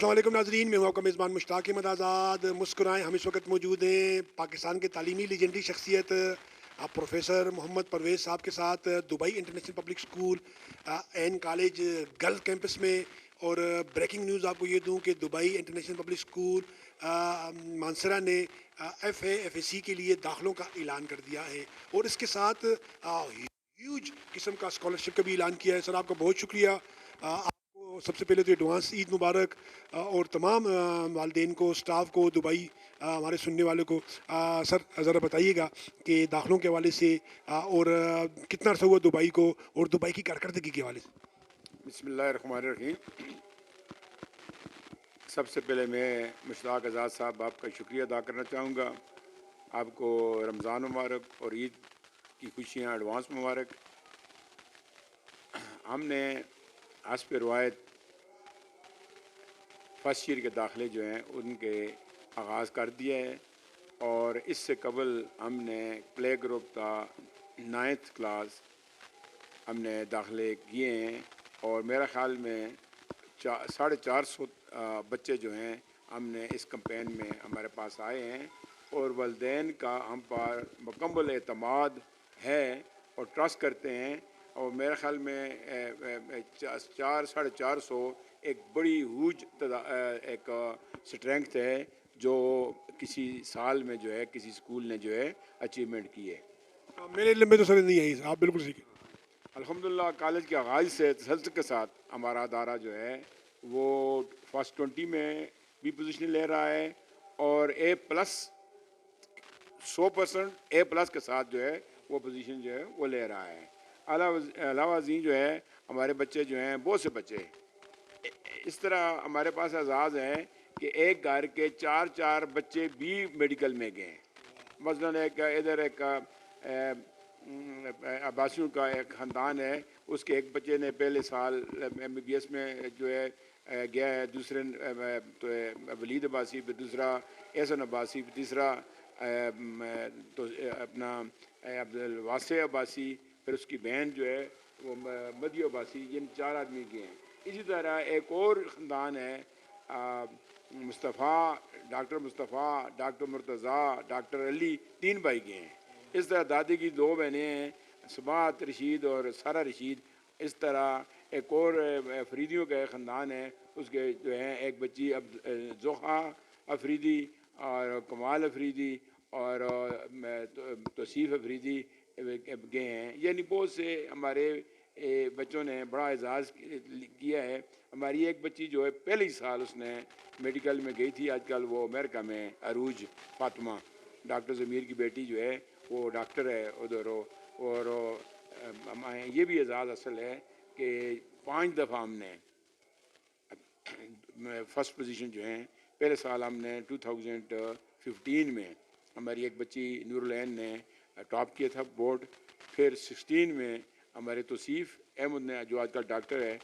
अस्सलाम वालेकुम नाज़रीन, मैं हूं आपका मेज़बान मुश्ताक अहमद आज़ाद। मुस्कुराएं, हम इस वक्त मौजूद हैं पाकिस्तान के तालीमी लीजेंडरी शख्सियत आप प्रोफेसर मोहम्मद परवेज़ साहब के साथ Dubai international public school and college girls campus में। और ब्रेकिंग न्यूज़ आपको ये दूं कि दुबई इंटरनेशनल पब्लिक स्कूल मानसरा ने FA FAC के लिए दाखिलों का ऐलान कर दिया है और इसके साथ ह्यूज किस्म का स्कॉलरशिप का भी ऐलान किया है। सर, आपका बहुत शुक्रिया। आपको सबसे पहले तो एडवांस ईद मुबारक और तमाम वालदेन को, स्टाफ को, दुबई हमारे सुनने वालों को। सर, ज़रा बताइएगा कि दाखिलों के हवाले से और कितना अर्सा हुआ दुबई को और दुबई की कारकर्दगी के हवाले से। बिस्मिल्लाहिर्रहमानिर्रहीम। सबसे पहले मैं मुश्ताक आज़ाद साहब आपका शुक्रिया अदा करना चाहूँगा। आपको रमज़ान मुबारक और ईद की खुशियाँ एडवांस मुबारक। हमने हस्ब रवायत फर्स्ट ईयर के दाखिले जो हैं उनके आगाज़ कर दिया है और इससे कबल हमने प्ले ग्रुप का 9th क्लास हमने दाखिले किए हैं और मेरा ख़्याल में 450 बच्चे जो हैं हमने इस कैंपेन में हमारे पास आए हैं और वालिदैन का हम पर मुकम्मल एतमाद है और ट्रस्ट करते हैं। और मेरे ख़्याल में 400-450 एक बड़ी ह्यूज एक स्ट्रेंथ है जो किसी साल में जो है किसी स्कूल ने जो है अचीवमेंट की है। मेरे इल्म में तो सर नहीं आई, आप बिल्कुल सीखे। अल्हम्दुलिल्लाह कॉलेज के आगाज़ से तसल्सल के साथ हमारा अदारा जो है वो फर्स्ट 20 में भी पोजीशन ले रहा है और A+ 100% A+ के साथ जो है वो पोजीशन जो है वो ले रहा है। अलावा जी जो है हमारे बच्चे जो हैं बहुत से बच्चे इस तरह हमारे पास एजाज़ है कि एक घर के 4 बच्चे भी मेडिकल में गए। मसलन एक इधर एक अब्बासियों का एक ख़ानदान है, उसके एक बच्चे ने पहले साल MBBS में जो है गया है, दूसरे तो वलीद अब्बासी, फिर दूसरा एहसन अब्बासी, फिर तीसरा तो अपना अब्दुल वासे अब्बासी, फिर उसकी बहन जो है वो मदी अब्बासी। ये 4 आदमी गए हैं। इसी तरह एक और ख़ानदान है Mustafa, doctor Mustafa, doctor Murtaza, doctor Ali, 3 भाई गए हैं। इस तरह दादी की 2 बहनें हैं, सुबात रशीद और सारा रशीद। इस तरह एक और अफरीदियों का ख़ानदान है, उसके जो हैं एक बच्ची अब ज़ोहा अफरीदी और कमाल अफरीदी और तौसीफ़ अफरीदी गए हैं। यानी बहुत से हमारे बच्चों ने बड़ा एजाज़ किया है। हमारी एक बच्ची जो है पहले ही साल उसने मेडिकल में गई थी, आजकल वो अमेरिका में अरूज फातिमा, डॉक्टर ज़मीर की बेटी जो है वो डॉक्टर है उधर। और ये भी एजाज़ असल है कि 5 दफ़ा हमने फ़र्स्ट पोजीशन जो है, पहले साल हमने 2015 में हमारी एक बच्ची नूरुलैन ने टॉप किया था बोर्ड। फिर 16 में हमारे तौसीफ़ अहमद ने जो आजकल डॉक्टर है,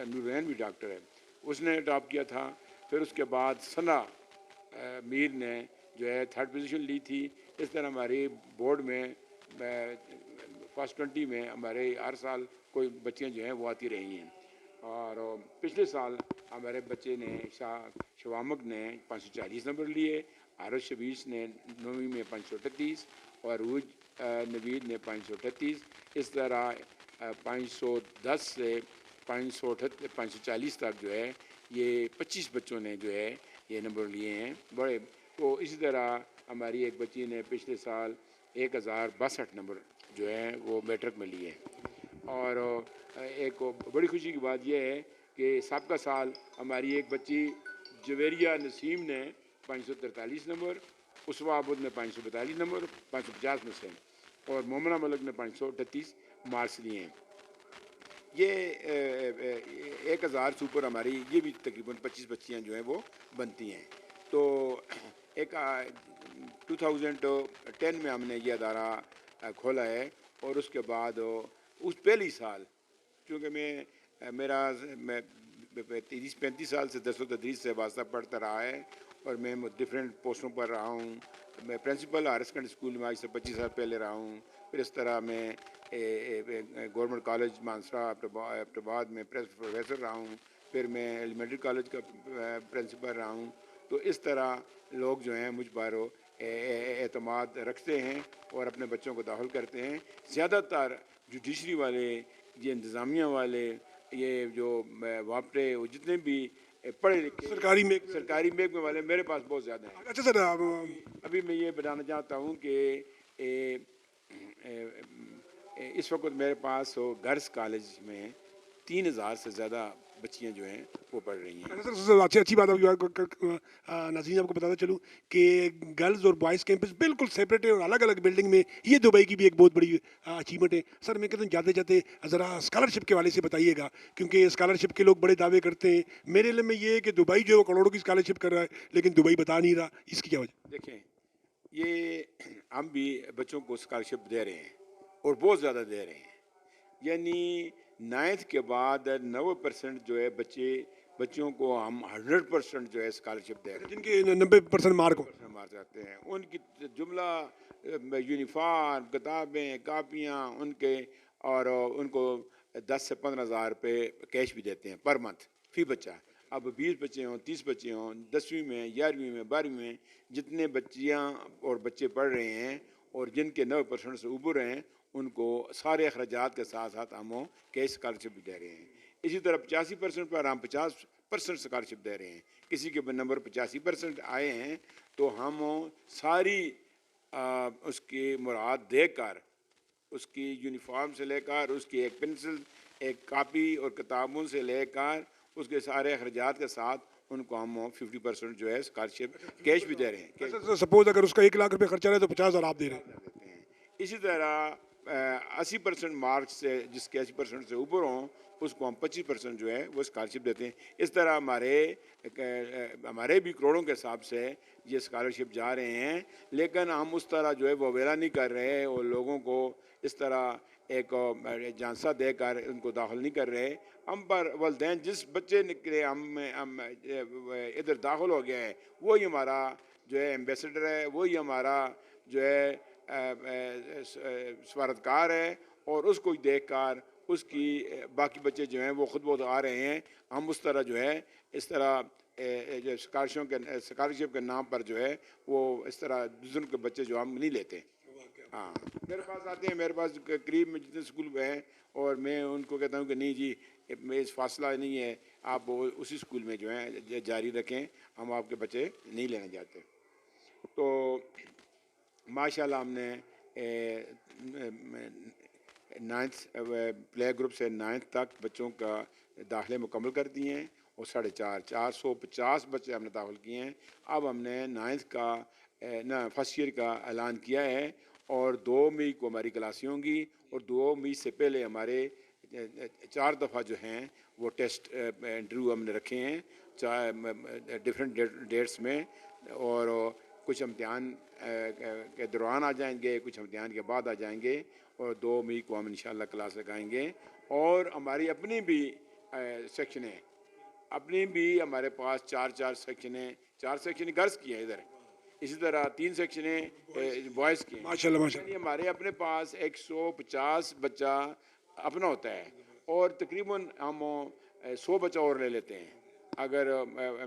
नूरुलैन भी डॉक्टर है, उसने टॉप किया था। फिर उसके बाद सना मीर ने जो है 3rd पोजीशन ली थी। इस तरह हमारी बोर्ड में फर्स्ट 20 में हमारे हर साल कोई बच्चियाँ जो हैं वो आती रही हैं। और पिछले साल हमारे बच्चे ने शवामक ने 540 नंबर लिए, आरश शबीश ने 9वीं में 538 और रूज नवीद ने 538। इस तरह 510 से 540 तक जो है ये 25 बच्चों ने जो है ये नंबर लिए हैं बड़े। तो इसी तरह हमारी एक बच्ची ने पिछले साल 1062 नंबर जो है वो मैट्रिक में लिए। और एक बड़ी खुशी की बात यह है कि सबका साल हमारी एक बच्ची जवेरिया नसीम ने 543 नंबर, उसवा आबुद ने 542 नंबर 550 में से, और मोमना मलक ने 538 मार्क्स लिए हैं। ये 1000 से ऊपर हमारी ये भी तकरीबन 25 बच्चियाँ जो हैं वो बनती हैं। तो एक 2010 में हमने ये अदारा खोला है और उसके बाद उस पहले ही साल, क्योंकि मेरा 30-35 साल से दरस तदरीस से वास्ता पढ़ता रहा है और मैं डिफरेंट पोस्टों पर रहा हूँ। मैं प्रिंसिपल हायर सेकेंडरी स्कूल में आज से 25 साल पहले रहा हूँ। फिर इस तरह मैं गवर्नमेंट कॉलेज मानसरा अब्टाबाद में प्रोफेसर रहा हूँ। फिर मैं एलिमेंट्री कॉलेज का प्रिंसिपल रहा हूँ। तो इस तरह लोग जो हैं मुझ पर एतमाद रखते हैं और अपने बच्चों को दाखिल करते हैं। ज़्यादातर जुडिशरी वाले, ये इंतज़ामिया वाले, ये जो वापटे, वो जितने भी पढ़े लिखे सरकारी महकमे वाले मेरे पास बहुत ज़्यादा हैं। अच्छा सर, अभी मैं ये बताना चाहता हूँ कि इस वक्त मेरे पास गर्ल्स कॉलेज में 3000 से ज़्यादा बच्चियाँ जो हैं वो पढ़ रही हैं। अच्छा सर, अच्छी अच्छी बात नाज़रीन आपको बताता चलूँ कि गर्ल्स और बॉयज़ कैंपस बिल्कुल सेपरेट है और अलग अलग बिल्डिंग में, ये दुबई की भी एक बहुत बड़ी अचीवमेंट है। सर मैं कहता हूँ जाते जाते ज़रा स्कॉलरशिप के वाले से बताइएगा, क्योंकि स्कॉलरशिप के लोग बड़े दावे करते हैं। मेरे इल्म में ये है कि दुबई जो है वो करोड़ों की स्कॉलरशिप कर रहा है, लेकिन दुबई बता नहीं रहा, इसकी क्या वजह? देखें, ये हम भी बच्चों को स्कॉलरशिप दे रहे हैं और बहुत ज़्यादा दे रहे हैं। यानी 9th के बाद 90% जो है बच्चों को हम 100% जो है स्कॉलरशिप दे रहे हैं। जिनके 90% मार्क हो। परसेंट मार जाते हैं उनकी जुमला यूनिफॉर्म, किताबें, कापियाँ उनके, और उनको 10 से 15 हज़ार रुपये कैश भी देते हैं पर मंथ फी बच्चा। अब 20 बच्चे हों, 30 बच्चे हों, 10वीं में, 11वीं में, 12वीं में जितने बच्चियाँ और बच्चे पढ़ रहे हैं और जिनके 90% से ऊपर हैं, उनको सारे अखराजात के साथ साथ हम कैश स्कॉलरशिप भी दे रहे हैं। इसी तरह 85% पर हम 50% स्कॉलरशिप दे रहे हैं। किसी के नंबर 85% आए हैं तो हम सारी उसकी मुराद देकर, उसकी यूनिफॉर्म से लेकर, उसकी एक पेंसिल, एक कापी और किताबों से लेकर उसके सारे अखराजात के साथ उनको हम 50% जो है स्कॉलरशिप कैश भी दे रहे हैं। अच्छा सपोज अगर उसका 1 लाख रुपये खर्चा रहे तो 50,000 आप दे रहे हैं। देते हैं। इसी तरह 80% मार्क्स से, जिसके 80% से ऊपर हों, उसको हम 25% जो है वो स्कॉलरशिप देते हैं। इस तरह हमारे भी करोड़ों के हिसाब से ये स्कॉलरशिप जा रहे हैं, लेकिन हम उस तरह जो है वो अवेला नहीं कर रहे और लोगों को इस तरह एक झांसा देकर उनको दाखिल नहीं कर रहे। हम पर वालिदैन जिस बच्चे के हम इधर दाखिल हो गया है, वही हमारा जो है एम्बेसडर है, वही हमारा जो है सफारतकार है, और उसको देखकर उसकी बाकी बच्चे जो हैं वो खुद बहुत आ रहे हैं। हम उस तरह जो है इस तरह जो स्कॉलरशिप के नाम पर जो है वो इस तरह बुजुर्ग के बच्चे जो हम नहीं लेते। हाँ, मेरे पास आते हैं, मेरे पास करीब में जितने स्कूल हैं, और मैं उनको कहता हूँ कि नहीं जी, इस फासला नहीं है, आप उसी स्कूल में जो है जारी रखें, हम आपके बच्चे नहीं लेने जाते। तो माशाल्लाह हमने 9th प्ले ग्रुप से 9th तक बच्चों का दाखिले मुकम्मल कर दिए हैं और 450 बच्चे हमने दाखिल किए हैं। अब हमने 9th का फर्स्ट ईयर का ऐलान किया है और 2 मई को हमारी क्लासें होंगी, और 2 मई से पहले हमारे 4 दफ़ा जो हैं वो टेस्ट इंटरव्यू हमने रखे हैं, 4 डिफरेंट डेट्स में, और कुछ इम्तिहान के दौरान आ जाएंगे, कुछ इम्तिहान के बाद आ जाएंगे, और 2 मई को हम इंशाल्लाह क्लास लगाएंगे। और हमारी अपनी भी सेक्शन है, अपनी भी हमारे पास 4 सेक्शन हैं, 4 सेक्शन गर्ल्स की हैं इधर, इसी तरह 3 सेक्शन बॉयज़ की हैं। माशाल्लाह माशाल्लाह। यानी हमारे अपने पास 150 बच्चा अपना होता है, और तकरीबन हम 100 बच्चा और ले लेते हैं अगर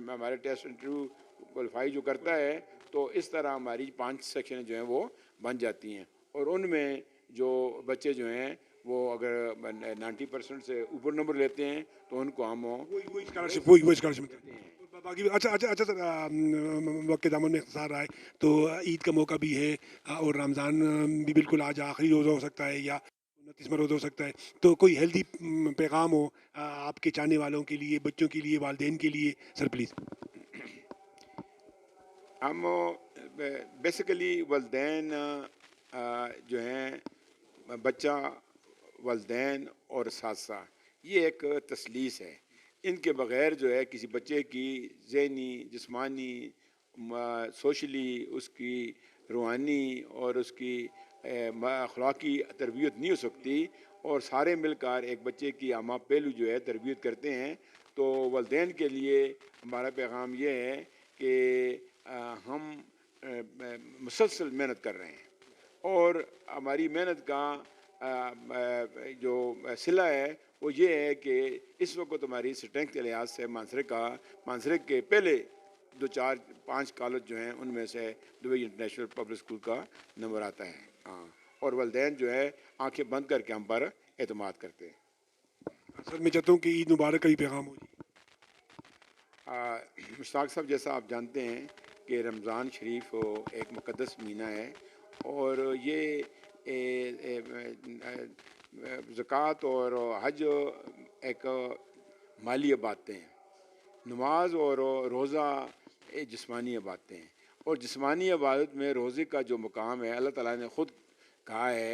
हमारे टेस्ट इंटरव्यू क्वालिफाई जो करता है। तो इस तरह हमारी 5 सेक्शन जो हैं वो बन जाती हैं, और उनमें जो बच्चे जो हैं वो अगर 90% से ऊपर नंबर लेते हैं तो उनको हम वही स्कॉलरशिप देते हैं। बाकी अच्छा सर, वक्त के दामन में इख्तिसार रहा है तो ईद का मौका भी है, और रमज़ान भी बिल्कुल आज आखिरी रोज़ा हो सकता है या 29वां रोज़ा हो सकता है, तो कोई हेल्दी पैगाम हो आपके चाहने वालों के लिए, बच्चों के लिए, वालिदैन के लिए, सर प्लीज़। हम बेसिकली वालिदैन जो हैं बच्चा, वालिदैन और सासा, ये एक तसलीस है। इनके बग़ैर जो है किसी बच्चे की ज़हनी, जिस्मानी, सोशली, उसकी रूहानी और उसकी अखलाकी तरबियत नहीं हो सकती। और सारे मिलकर एक बच्चे की आमा पहलू जो है तरबियत करते हैं। तो वालिदैन के लिए हमारा पैगाम ये है कि हम मुसलसल मेहनत कर रहे हैं, और हमारी मेहनत का जो सिला है वो ये है कि इस वक्त हमारी स्ट्रेंथ के लिहाज से मानसरे के पहले 2 4 5 कॉलेज जो हैं उनमें से दुबई इंटरनेशनल पब्लिक स्कूल का नंबर आता है। हाँ, और वालिदैन जो है आंखें बंद करके हम पर एतमाद करते हैं। सर मैं चाहता हूँ कि ईद मुबारक का भी पैगाम हो जी। मुश्ताक साहब, जैसा आप जानते हैं कि रमज़ान शरीफ एक मुक़द्दस महीना है और ये ज़कात और हज एक माली इबादतें हैं। नमाज और रोज़ा जिस्मानी इबादतें हैं और जिस्मानी इबादत में रोज़े का जो मुकाम है अल्लाह ताला ने ख़ुद कहा है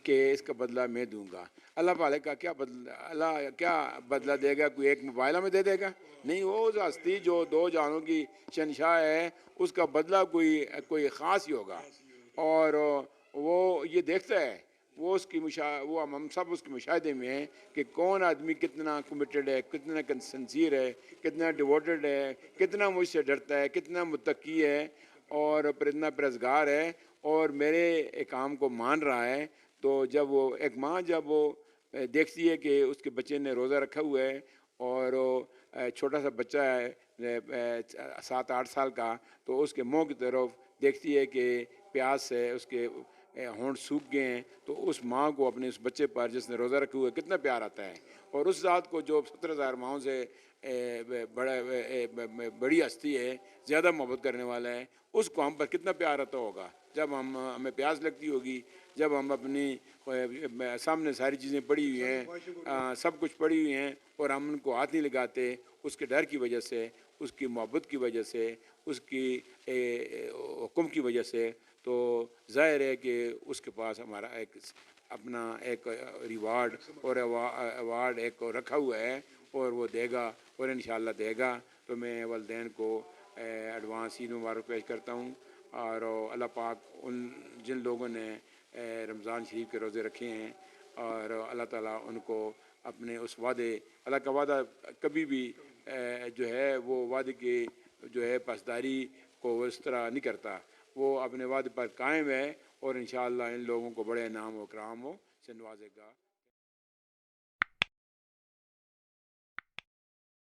कि इसका बदला मैं दूंगा। अल्लाह पाले का क्या बदला, अल्लाह क्या बदला देगा? कोई एक मोबाइल में दे देगा? नहीं, वो उस हस्ती जो 2 जहानों की शहंशाह है उसका बदला कोई कोई ख़ास ही होगा। और वो ये देखता है, वो उसकी वो हम सब उसके मुशाहिदे में हैं कि कौन आदमी कितना कमिटेड है, कितना सिंसियर है, कितना डिवोटेड है, कितना मुझसे डरता है, कितना मुत्तकी है और इतना परहेज़गार है और मेरे काम को मान रहा है। तो जब वो एक माँ जब वो देखती है कि उसके बच्चे ने रोज़ा रखा हुआ है और छोटा सा बच्चा है 7 8 साल का, तो उसके मुंह की तरफ देखती है कि प्यास से उसके होंठ सूख गए हैं, तो उस माँ को अपने उस बच्चे पर जिसने रोज़ा रखे हुए कितना प्यार आता है। और उस ज़ात को जो 70,000 माओं से बड़ी हस्ती है, ज़्यादा मोहब्बत करने वाला है, उसको हम पर कितना प्यार आता होगा। जब हमें प्यास लगती होगी, जब हम अपनी सामने सारी चीज़ें पड़ी हुई हैं, सब कुछ पड़ी हुई हैं और हम उनको हाथ नहीं लगाते, उसके डर की वजह से, उसकी मोहब्बत की वजह से, उसकी हुक्म की वजह से, तो ज़ाहिर है कि उसके पास हमारा एक अपना एक रिवार्ड और अवार्ड एक रखा हुआ है और वो देगा और इंशाअल्लाह देगा। तो मैं वालिदैन को एडवांस ईद मुबारक पेश करता हूँ और अल्लाह पाक उन जिन लोगों ने रमज़ान शरीफ के रोज़े रखे हैं और अल्लाह ताला उनको अपने उस वादे, अल्लाह का वादा कभी भी जो है वो वादे की जो है पासदारी को इस तरह नहीं करता, वो अपने वादे पर कायम है और इंशाअल्लाह इन लोगों को बड़े इनाम व इकराम से नवाजेगा।